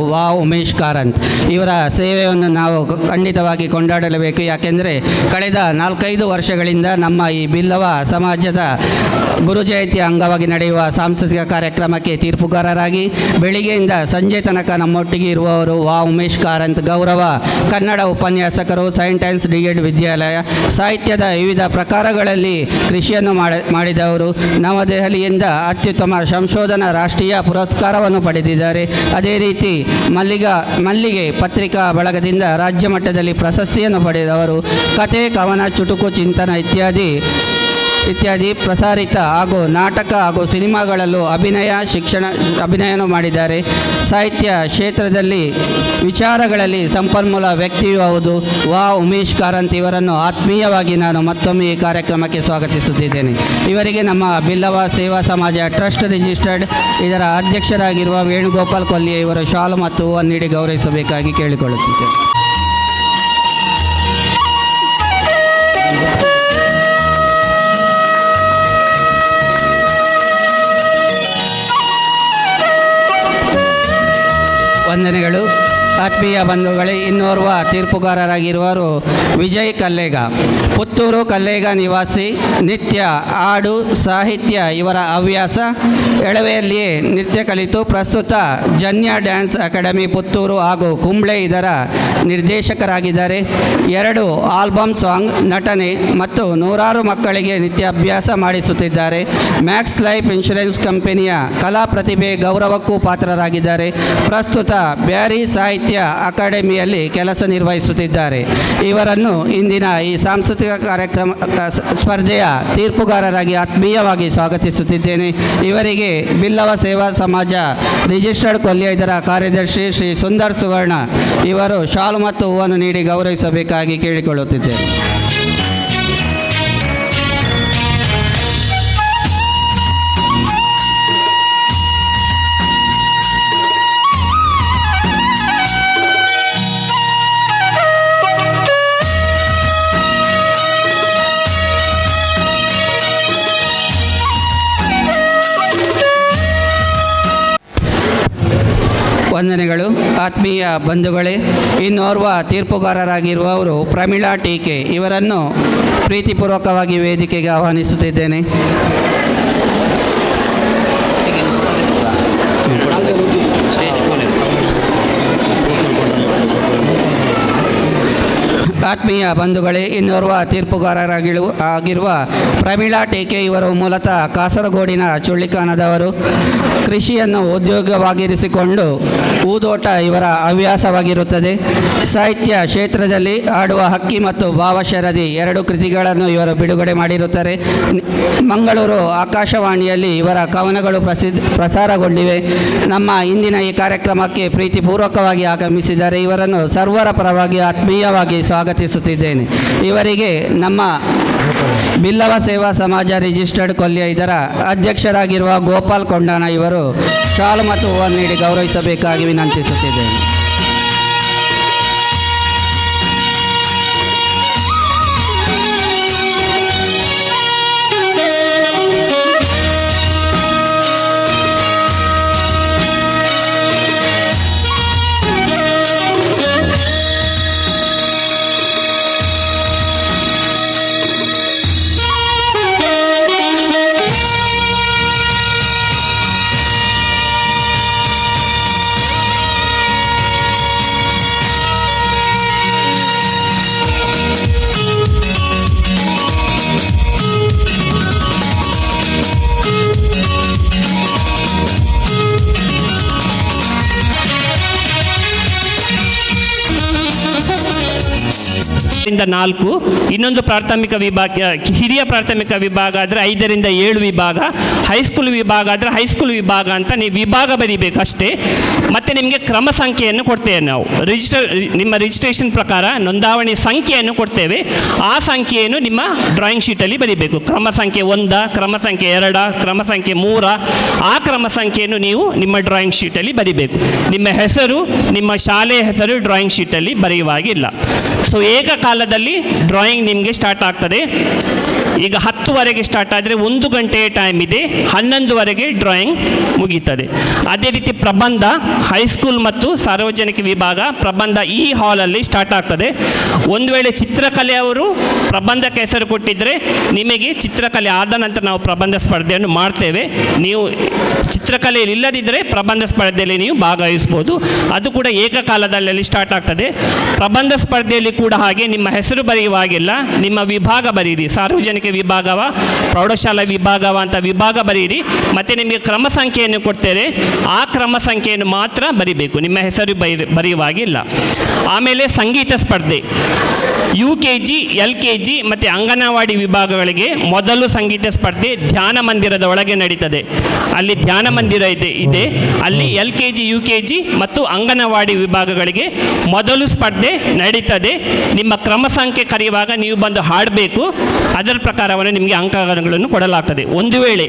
ಉಮೇಶ್ ಕಾರಂತ್. ಇವರ ಸೇವೆಯನ್ನು ನಾವು ಖಂಡಿತವಾಗಿ ಕೊಂಡಾಡಲೇಬೇಕು. ಯಾಕೆಂದರೆ ಕಳೆದ 4-5 ವರ್ಷಗಳಿಂದ ನಮ್ಮ ಈ ಬಿಲ್ಲವ ಸಮಾಜದ ಗುರು ಜಯಂತಿ ಅಂಗವಾಗಿ ನಡೆಯುವ ಸಾಂಸ್ಕೃತಿಕ ಕಾರ್ಯಕ್ರಮಕ್ಕೆ ತೀರ್ಪುಗಾರರಾಗಿ ಬೆಳಿಗ್ಗೆಯಿಂದ ಸಂಜೆ ತನಕ ನಮ್ಮೊಟ್ಟಿಗೆ ಇರುವವರು ಉಮೇಶ್ ಕಾರಂತ್. ಗೌರವ ಕನ್ನಡ ಉಪನ್ಯಾಸಕರು, ಸೈಂಟ್ ಆ್ಯಂಡ್ ಡಿ.ಎಡ್ ವಿದ್ಯಾಲಯ, ಸಾಹಿತ್ಯದ ವಿವಿಧ ಪ್ರಕಾರಗಳಲ್ಲಿ ಕೃಷಿಯನ್ನು ಮಾಡಿದವರು. ನವದೆಹಲಿಯಿಂದ ಅತ್ಯುತ್ತಮ ಸಂಶೋಧನಾ ರಾಷ್ಟ್ರೀಯ ಪುರಸ್ಕಾರವನ್ನು ಪಡೆದಿದ್ದಾರೆ. ಅದೇ ರೀತಿ ಮಲ್ಲಿಗೆ ಪತ್ರಿಕಾ ಬಳಗದಿಂದ ರಾಜ್ಯ ಮಟ್ಟದಲ್ಲಿ ಪ್ರಶಸ್ತಿಯನ್ನು ಪಡೆದವರು. ಕತೆ, ಕವನ, ಚುಟುಕು, ಚಿಂತನ ಇತ್ಯಾದಿ ಪ್ರಸಾರಿತ ಹಾಗೂ ನಾಟಕ ಹಾಗೂ ಸಿನಿಮಾಗಳಲ್ಲೂ ಅಭಿನಯನೂ ಮಾಡಿದ್ದಾರೆ. ಸಾಹಿತ್ಯ ಕ್ಷೇತ್ರದಲ್ಲಿ ವಿಚಾರಗಳಲ್ಲಿ ಸಂಪನ್ಮೂಲ ವ್ಯಕ್ತಿಯೂ ಹೌದು ಉಮೇಶ್ ಕಾರಂತ್. ಇವರನ್ನು ಆತ್ಮೀಯವಾಗಿ ನಾನು ಮತ್ತೊಮ್ಮೆ ಈ ಕಾರ್ಯಕ್ರಮಕ್ಕೆ ಸ್ವಾಗತಿಸುತ್ತಿದ್ದೇನೆ. ಇವರಿಗೆ ನಮ್ಮ ಬಿಲ್ಲವ ಸೇವಾ ಸಮಾಜ ಟ್ರಸ್ಟ್ ರಿಜಿಸ್ಟರ್ಡ್ ಇದರ ಅಧ್ಯಕ್ಷರಾಗಿರುವ ವೇಣುಗೋಪಾಲ್ ಕೊಲ್ಲಿಯ ಇವರು ಶಾಲು ಮತ್ತು ಹೂವನ್ನು ನೀಡಿ ಗೌರವಿಸಬೇಕಾಗಿ ಕೇಳಿಕೊಳ್ಳುತ್ತಿದ್ದೇನೆ. ವಂದನೆಗಳು. ಆತ್ಮೀಯ ಬಂಧುಗಳೇ, ಇನ್ನೋರ್ವ ತೀರ್ಪುಗಾರರಾಗಿರುವರು ವಿಜಯ್ ಕಲ್ಲೇಗ. ಪುತ್ತೂರು ಕಲ್ಲೇಗ ನಿವಾಸಿ. ನಿತ್ಯ ಹಾಡು ಸಾಹಿತ್ಯ ಇವರ ಹವ್ಯಾಸ. ಎಳವೆಯಲ್ಲಿಯೇ ನೃತ್ಯ ಕಲಿತು ಪ್ರಸ್ತುತ ಜನ್ಯ ಡ್ಯಾನ್ಸ್ ಅಕಾಡೆಮಿ ಪುತ್ತೂರು ಹಾಗೂ ಕುಂಬ್ಳೆ ಇದರ ನಿರ್ದೇಶಕರಾಗಿದ್ದಾರೆ. 2 ಆಲ್ಬಮ್ ಸಾಂಗ್, ನಟನೆ ಮತ್ತು 100 ಮಕ್ಕಳಿಗೆ ನಿತ್ಯ ಅಭ್ಯಾಸ ಮಾಡಿಸುತ್ತಿದ್ದಾರೆ. ಮ್ಯಾಕ್ಸ್ ಲೈಫ್ ಇನ್ಶೂರೆನ್ಸ್ ಕಂಪನಿಯ ಕಲಾ ಪ್ರತಿಭೆ ಗೌರವಕ್ಕೂ ಪಾತ್ರರಾಗಿದ್ದಾರೆ. ಪ್ರಸ್ತುತ ಬ್ಯಾರಿ ಸಾಹಿತ್ಯ ಅಕಾಡೆಮಿಯಲ್ಲಿ ಕೆಲಸ ನಿರ್ವಹಿಸುತ್ತಿದ್ದಾರೆ. ಇವರನ್ನು ಇಂದಿನ ಈ ಸಾಂಸ್ಕೃತಿಕ ಕಾರ್ಯಕ್ರಮ ಸ್ಪರ್ಧೆಯ ತೀರ್ಪುಗಾರರಾಗಿ ಆತ್ಮೀಯವಾಗಿ ಸ್ವಾಗತಿಸುತ್ತಿದ್ದೇನೆ. ಇವರಿಗೆ ಬಿಲ್ಲವ ಸೇವಾ ಸಮಾಜ ರಿಜಿಸ್ಟರ್ಡ್ ಕೊಲ್ಲಿಯ ಇದರ ಕಾರ್ಯದರ್ಶಿ ಶ್ರೀ ಸುಂದರ್ ಸುವರ್ಣ ಇವರು ಶಾಲು ಮತ್ತು ಹೂವನ್ನು ನೀಡಿ ಗೌರವಿಸಬೇಕಾಗಿ ಕೇಳಿಕೊಳ್ಳುತ್ತಿದ್ದೇನೆ. ವಂದನೆಗಳು. ಆತ್ಮೀಯ ಬಂಧುಗಳೇ, ಇನ್ನೋರ್ವ ತೀರ್ಪುಗಾರರಾಗಿರುವವರು ಪ್ರಮೀಳಾ ಟೀಕೆ. ಇವರನ್ನು ಪ್ರೀತಿಪೂರ್ವಕವಾಗಿ ವೇದಿಕೆಗೆ ಆಹ್ವಾನಿಸುತ್ತಿದ್ದೇನೆ. ಆತ್ಮೀಯ ಬಂಧುಗಳೇ, ಇನ್ನೋರ್ವ ತೀರ್ಪುಗಾರರಾಗಿರುವ ಪ್ರಮೀಳಾ ಟೇಕೆ ಇವರು ಮೂಲತಃ ಕಾಸರಗೋಡಿನ ಚುಳ್ಳಿಕಾನದವರು. ಕೃಷಿಯನ್ನು ಉದ್ಯೋಗವಾಗಿರಿಸಿಕೊಂಡು ಊದೋಟ ಇವರ ಹವ್ಯಾಸವಾಗಿರುತ್ತದೆ. ಸಾಹಿತ್ಯ ಕ್ಷೇತ್ರದಲ್ಲಿ ಆಡುವ ಹಕ್ಕಿ ಮತ್ತು ಭಾವಶರದಿ 2 ಕೃತಿಗಳನ್ನು ಇವರು ಬಿಡುಗಡೆ ಮಾಡಿರುತ್ತಾರೆ. ಮಂಗಳೂರು ಆಕಾಶವಾಣಿಯಲ್ಲಿ ಇವರ ಕವನಗಳು ಪ್ರಸಾರಗೊಂಡಿವೆ. ನಮ್ಮ ಇಂದಿನ ಈ ಕಾರ್ಯಕ್ರಮಕ್ಕೆ ಪ್ರೀತಿಪೂರ್ವಕವಾಗಿ ಆಗಮಿಸಿದ್ದಾರೆ. ಇವರನ್ನು ಸರ್ವರ ಪರವಾಗಿ ಆತ್ಮೀಯವಾಗಿ ಸ್ವಾಗತಿಸುತ್ತಿದ್ದೇನೆ. ಇವರಿಗೆ ನಮ್ಮ ಬಿಲ್ಲವ ಸೇವಾ ಸಮಾಜ ರಿಜಿಸ್ಟರ್ಡ್ ಕೊಲ್ಲಿಯ ಇದರ ಅಧ್ಯಕ್ಷರಾಗಿರುವ ಗೋಪಾಲ್ ಕೊಂಡಾನ ಇವರು ಶಾಲು ಮತ್ತು ಹೂವನ್ನು ನೀಡಿ ಗೌರವಿಸಬೇಕಾಗಿ ವಿನಂತಿಸುತ್ತಿದ್ದೇನೆ. ರಿಂದ 4, ಇನ್ನೊಂದು ಪ್ರಾಥಮಿಕ ವಿಭಾಗ, ಹಿರಿಯ ಪ್ರಾಥಮಿಕ ವಿಭಾಗ ಆದರೆ 5 ರಿಂದ 7 ವಿಭಾಗ, ಹೈಸ್ಕೂಲ್ ವಿಭಾಗ ಆದರೆ ಹೈಸ್ಕೂಲ್ ವಿಭಾಗ ಅಂತ ನೀವು ವಿಭಾಗ ಬರೀಬೇಕು ಅಷ್ಟೇ. ಮತ್ತು ನಿಮಗೆ ಕ್ರಮ ಸಂಖ್ಯೆಯನ್ನು ಕೊಡ್ತೇವೆ ನಾವು. ನಿಮ್ಮ ರಿಜಿಸ್ಟ್ರೇಷನ್ ಪ್ರಕಾರ ನೋಂದಾವಣಿ ಸಂಖ್ಯೆಯನ್ನು ಕೊಡ್ತೇವೆ. ಆ ಸಂಖ್ಯೆಯನ್ನು ನಿಮ್ಮ ಡ್ರಾಯಿಂಗ್ ಶೀಟಲ್ಲಿ ಬರೀಬೇಕು. ಕ್ರಮ ಸಂಖ್ಯೆ 1, ಕ್ರಮ ಸಂಖ್ಯೆ 2, ಕ್ರಮ ಸಂಖ್ಯೆ 3, ಆ ಕ್ರಮ ಸಂಖ್ಯೆಯನ್ನು ನೀವು ನಿಮ್ಮ ಡ್ರಾಯಿಂಗ್ ಶೀಟಲ್ಲಿ ಬರೀಬೇಕು. ನಿಮ್ಮ ಹೆಸರು, ನಿಮ್ಮ ಶಾಲೆಯ ಹೆಸರು ಡ್ರಾಯಿಂಗ್ ಶೀಟಲ್ಲಿ ಬರೆಯುವಾಗಿಲ್ಲ. ಸೊ ಏಕಕಾಲದಲ್ಲಿ ಡ್ರಾಯಿಂಗ್ ನಿಮಗೆ ಸ್ಟಾರ್ಟ್ ಆಗ್ತದೆ. ಈಗ 10ವರೆಗೆ ಸ್ಟಾರ್ಟ್ ಆದರೆ 1 ಗಂಟೆಯ ಟೈಮ್ ಇದೆ, 11ವರೆಗೆ ಡ್ರಾಯಿಂಗ್ ಮುಗೀತದೆ. ಅದೇ ರೀತಿ ಪ್ರಬಂಧ ಹೈಸ್ಕೂಲ್ ಮತ್ತು ಸಾರ್ವಜನಿಕ ವಿಭಾಗ ಪ್ರಬಂಧ ಈ ಹಾಲಲ್ಲಿ ಸ್ಟಾರ್ಟ್ ಆಗ್ತದೆ. ಒಂದು ವೇಳೆ ಚಿತ್ರಕಲೆಯವರು ಪ್ರಬಂಧಕ್ಕೆ ಹೆಸರು ಕೊಟ್ಟಿದ್ದರೆ ನಿಮಗೆ ಚಿತ್ರಕಲೆ ಆದ ನಂತರ ನಾವು ಪ್ರಬಂಧ ಸ್ಪರ್ಧೆಯನ್ನು ಮಾಡ್ತೇವೆ. ನೀವು ಚಿತ್ರಕಲೆಯಲ್ಲಿ ಇಲ್ಲದಿದ್ದರೆ ಪ್ರಬಂಧ ಸ್ಪರ್ಧೆಯಲ್ಲಿ ನೀವು ಭಾಗವಹಿಸ್ಬೋದು. ಅದು ಕೂಡ ಏಕಕಾಲದಲ್ಲಿ ಸ್ಟಾರ್ಟ್ ಆಗ್ತದೆ. ಪ್ರಬಂಧ ಸ್ಪರ್ಧೆಯಲ್ಲಿ ಕೂಡ ಹಾಗೆ ನಿಮ್ಮ ಹೆಸರು ಬರೆಯುವಾಗಿಲ್ಲ, ನಿಮ್ಮ ವಿಭಾಗ ಬರೀರಿ, ಸಾರ್ವಜನಿಕ ವಿಭಾಗವ ಪ್ರೌಢಶಾಲಾ ವಿಭಾಗವ ಅಂತ ವಿಭಾಗ ಬರೀರಿ. ಮತ್ತು ನಿಮಗೆ ಕ್ರಮ ಸಂಖ್ಯೆಯನ್ನು ಕೊಡ್ತೇವೆ, ಆ ಕ್ರಮ ಸಂಖ್ಯೆಯನ್ನು ಮಾತ್ರ ಬರಿಬೇಕು, ನಿಮ್ಮ ಹೆಸರು ಬರೆಯುವಾಗಿಲ್ಲ. ಆಮೇಲೆ ಸಂಗೀತ ಸ್ಪರ್ಧೆ UKG LKG ಮತ್ತು ಅಂಗನವಾಡಿ ವಿಭಾಗಗಳಿಗೆ ಮೊದಲು ಸಂಗೀತ ಸ್ಪರ್ಧೆ ಧ್ಯಾನ ಮಂದಿರದ ಒಳಗೆ ನಡೀತದೆ. ಅಲ್ಲಿ ಧ್ಯಾನ ಮಂದಿರ ಇದೆ. ಅಲ್ಲಿ LKG UKG ಮತ್ತು ಅಂಗನವಾಡಿ ವಿಭಾಗಗಳಿಗೆ ಮೊದಲು ಸ್ಪರ್ಧೆ ನಡೀತದೆ. ನಿಮ್ಮ ಕ್ರಮ ಸಂಖ್ಯೆ ಕರೆಯುವಾಗ ನೀವು ಬಂದು ಹಾಡಬೇಕು, ಅದರ ಪ್ರಕಾರವನ್ನು ನಿಮಗೆ ಅಂಕಗಳನ್ನು ಕೊಡಲಾಗ್ತದೆ. ಒಂದು ವೇಳೆ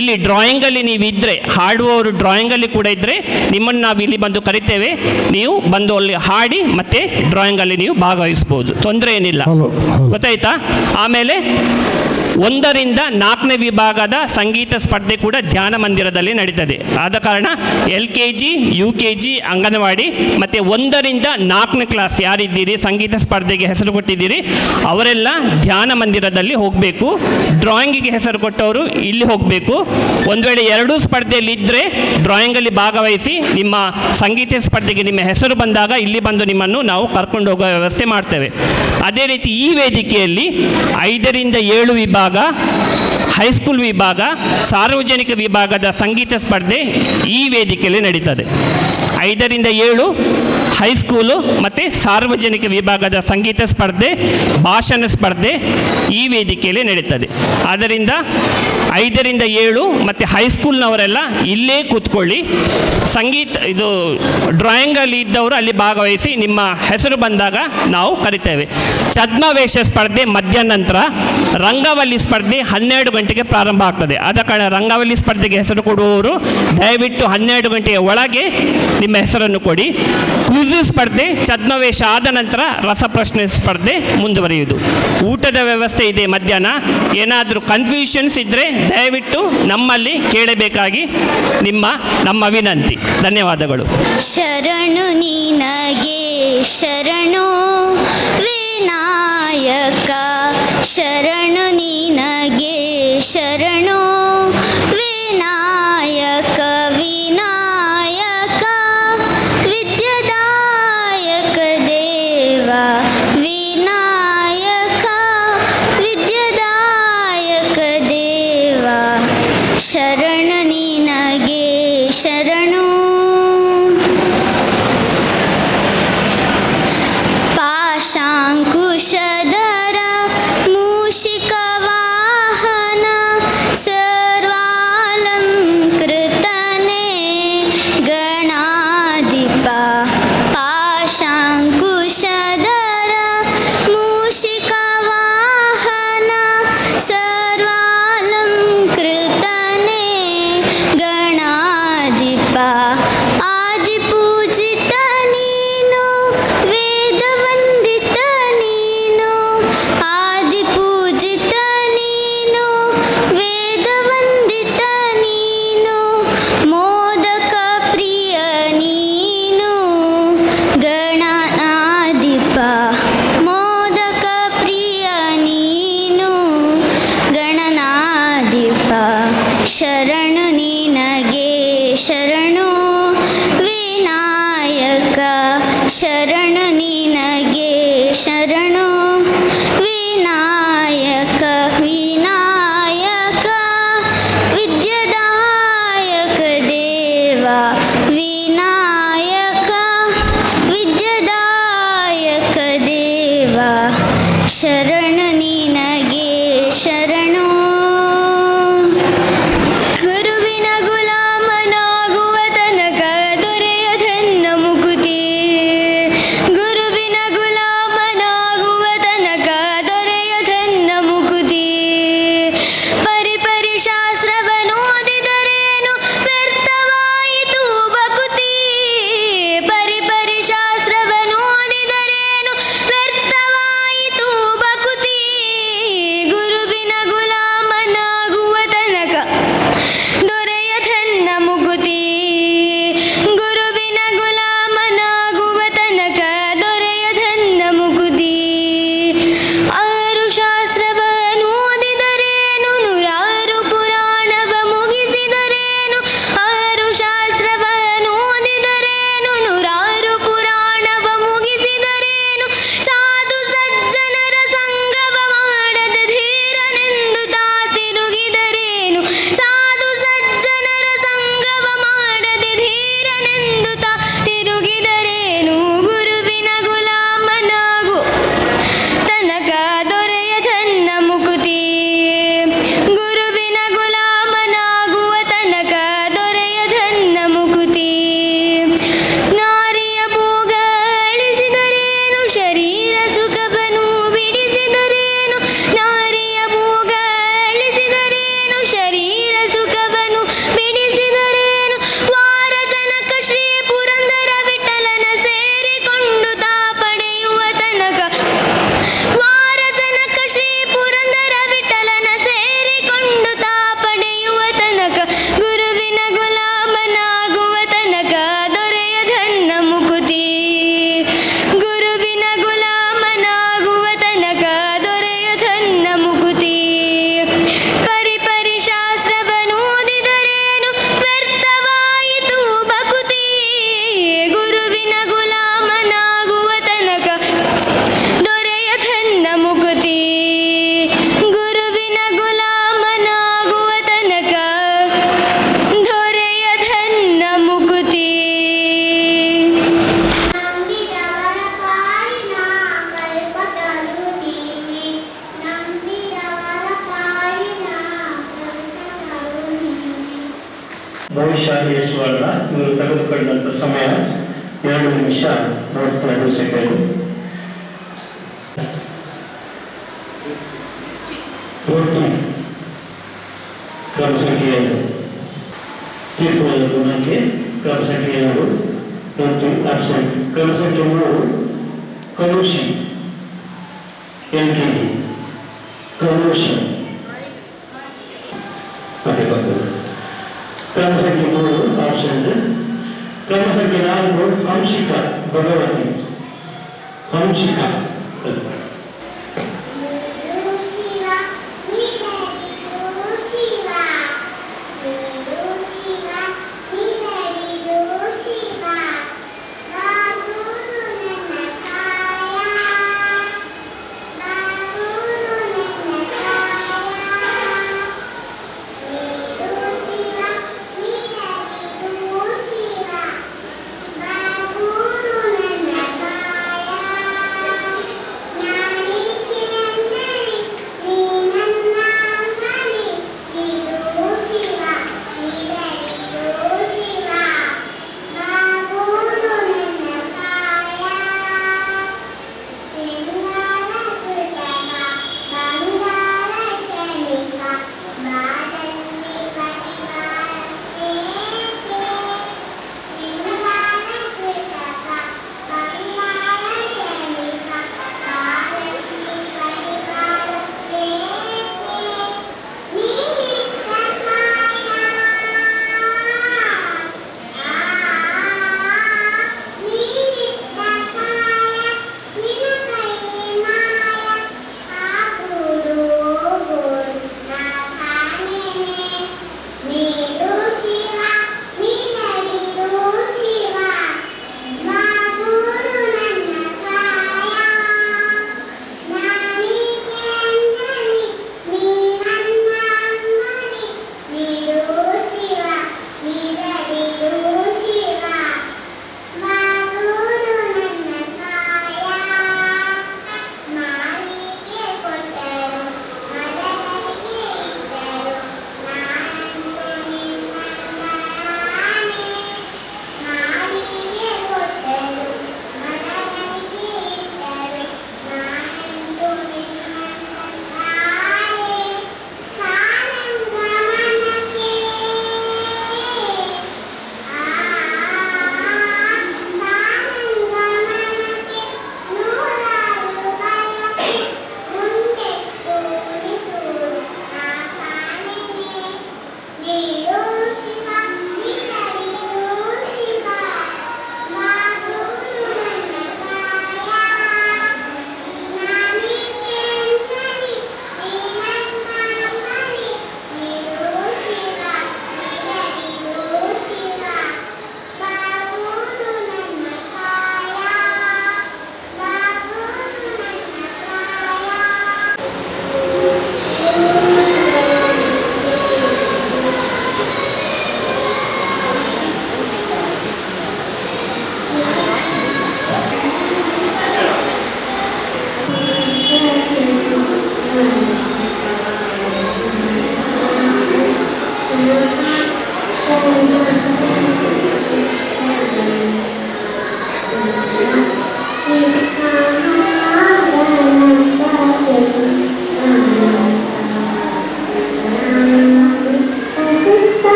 ಇಲ್ಲಿ ಡ್ರಾಯಿಂಗಲ್ಲಿ ನೀವು ಇದ್ದರೆ, ಹಾಡುವವರು ಡ್ರಾಯಿಂಗಲ್ಲಿ ಕೂಡ ಇದ್ದರೆ ನಿಮ್ಮನ್ನು ನಾವು ಇಲ್ಲಿ ಬಂದು ಕರಿತೇವೆ, ನೀವು ಬಂದು ಅಲ್ಲಿ ಹಾಡಿ ಮತ್ತು ಡ್ರಾಯಿಂಗಲ್ಲಿ ನೀವು ಭಾಗವಹಿಸ್ಬೋದು, ತೊಂದರೆ ಏನಿಲ್ಲ. ಗೊತ್ತಾಯ್ತಾ? ಆಮೇಲೆ 1ರಿಂದ 4ನೇ ವಿಭಾಗದ ಸಂಗೀತ ಸ್ಪರ್ಧೆ ಕೂಡ ಧ್ಯಾನ ಮಂದಿರದಲ್ಲಿ ನಡೀತದೆ. ಆದ ಕಾರಣ LKG UKG ಅಂಗನವಾಡಿ ಮತ್ತು 1ರಿಂದ 4ನೇ ಕ್ಲಾಸ್ ಯಾರಿದ್ದೀರಿ ಸಂಗೀತ ಸ್ಪರ್ಧೆಗೆ ಹೆಸರು ಕೊಟ್ಟಿದ್ದೀರಿ ಅವರೆಲ್ಲ ಧ್ಯಾನ ಮಂದಿರದಲ್ಲಿ ಹೋಗಬೇಕು. ಡ್ರಾಯಿಂಗಿಗೆ ಹೆಸರು ಕೊಟ್ಟವರು ಇಲ್ಲಿ ಹೋಗಬೇಕು. ಒಂದು ವೇಳೆ ಎರಡೂ ಸ್ಪರ್ಧೆಯಲ್ಲಿ ಇದ್ದರೆ ಡ್ರಾಯಿಂಗಲ್ಲಿ ಭಾಗವಹಿಸಿ, ನಿಮ್ಮ ಸಂಗೀತ ಸ್ಪರ್ಧೆಗೆ ನಿಮ್ಮ ಹೆಸರು ಬಂದಾಗ ಇಲ್ಲಿ ಬಂದು ನಿಮ್ಮನ್ನು ನಾವು ಕರ್ಕೊಂಡು ಹೋಗೋ ವ್ಯವಸ್ಥೆ ಮಾಡ್ತೇವೆ. ಅದೇ ರೀತಿ ಈ ವೇದಿಕೆಯಲ್ಲಿ 5ರಿಂದ 7 ವಿಭಾಗ, ಹೈಸ್ಕೂಲ್ ವಿಭಾಗ, ಸಾರ್ವಜನಿಕ ವಿಭಾಗದ ಸಂಗೀತ ಸ್ಪರ್ಧೆ ಈ ವೇದಿಕೆಯಲ್ಲಿ ನಡೀತದೆ. 5ರಿಂದ 7 ಹೈಸ್ಕೂಲು ಮತ್ತು ಸಾರ್ವಜನಿಕ ವಿಭಾಗದ ಸಂಗೀತ ಸ್ಪರ್ಧೆ, ಭಾಷಣ ಸ್ಪರ್ಧೆ ಈ ವೇದಿಕೆಯಲ್ಲಿ ನಡೀತದೆ. ಆದ್ದರಿಂದ 5ರಿಂದ 7 ಮತ್ತು ಹೈಸ್ಕೂಲ್ನವರೆಲ್ಲ ಇಲ್ಲೇ ಕೂತ್ಕೊಳ್ಳಿ. ಇದು ಡ್ರಾಯಿಂಗಲ್ಲಿ ಇದ್ದವರು ಅಲ್ಲಿ ಭಾಗವಹಿಸಿ, ನಿಮ್ಮ ಹೆಸರು ಬಂದಾಗ ನಾವು ಕರಿತೇವೆ. ಛದ್ಮವೇಷ ಸ್ಪರ್ಧೆ ಮಧ್ಯಾಹ್ನ ನಂತರ, ರಂಗವಲ್ಲಿ ಸ್ಪರ್ಧೆ 12 ಗಂಟೆಗೆ ಪ್ರಾರಂಭ ಆಗ್ತದೆ. ಆದ ಕಾರಣ ರಂಗವಲ್ಲಿ ಸ್ಪರ್ಧೆಗೆ ಹೆಸರು ಕೊಡುವವರು ದಯವಿಟ್ಟು 12 ಗಂಟೆಯ ಒಳಗೆ ನಿಮ್ಮ ಹೆಸರನ್ನು ಕೊಡಿ. ಕ್ವಿಜ್ ಸ್ಪರ್ಧೆ ಛದ್ಮವೇಷ ಆದ ನಂತರ ರಸಪ್ರಶ್ನೆ ಸ್ಪರ್ಧೆ ಮುಂದುವರಿಯುವುದು. ಊಟದ ವ್ಯವಸ್ಥೆ ಇದೆ ಮಧ್ಯಾಹ್ನ. ಏನಾದರೂ ಕನ್ಫ್ಯೂಷನ್ಸ್ ಇದ್ದರೆ ದಯವಿಟ್ಟು ನಮ್ಮಲ್ಲಿ ಕೇಳಬೇಕಾಗಿ ನಮ್ಮ ವಿನಂತಿ. ಧನ್ಯವಾದಗಳು. ಶರಣು ನಿನಗೆ ಶರಣು ವಿನಾಯಕ, ಶರಣು ನಿನಗೆ ಶರಣು ವಿನಾಯಕ, ವಿನಾಯಕ ವಿದ್ಯಾದಾಯಕ ದೇವ, ವಿನಾಯಕ ವಿದ್ಯಾದಾಯಕ ದೇವ, ಶರಣು ನಿನಗೆ ಶರಣು. ಪಾಶಾಂಕುಶಧರ ಮೂಷಿಕ ವಾಹನ ಸ ಬಹುಶಃ ಎಷ್ಟು ಅಲ್ಲ, ಇವರು ತೆಗೆದುಕೊಂಡಂಥ ಸಮಯ 2 ನಿಮಿಷ 32 ಸೆಕೆಂಡ್. ಕ್ರಮ ಸಂಖ್ಯೆ 2 ತ್ರಿಪುರದ ಗುಣಕ್ಕೆ ಕ್ರಮ ಸಂಖ್ಯೆ 2 ಮತ್ತು ಆಬ್ಸೆಂಟ್. ಕ್ರಮ ಸಂಖ್ಯೆ 3 ಕಲುಷಿ LKG ಕಲುಷಿ ಕ್ರಮ ಸಂಖ್ಯೆ 3 ಆಬ್ಸೆಂಟ್. ಕ್ರಮ ಸಂಖ್ಯೆ 4 ಹಂಸಿಕಾ ಭಗವತಿ ಹಂಸಿಕಾ.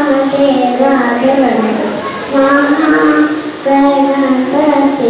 वसिष्ठनामसेवादि ಮಹಾಗಣಪತಿ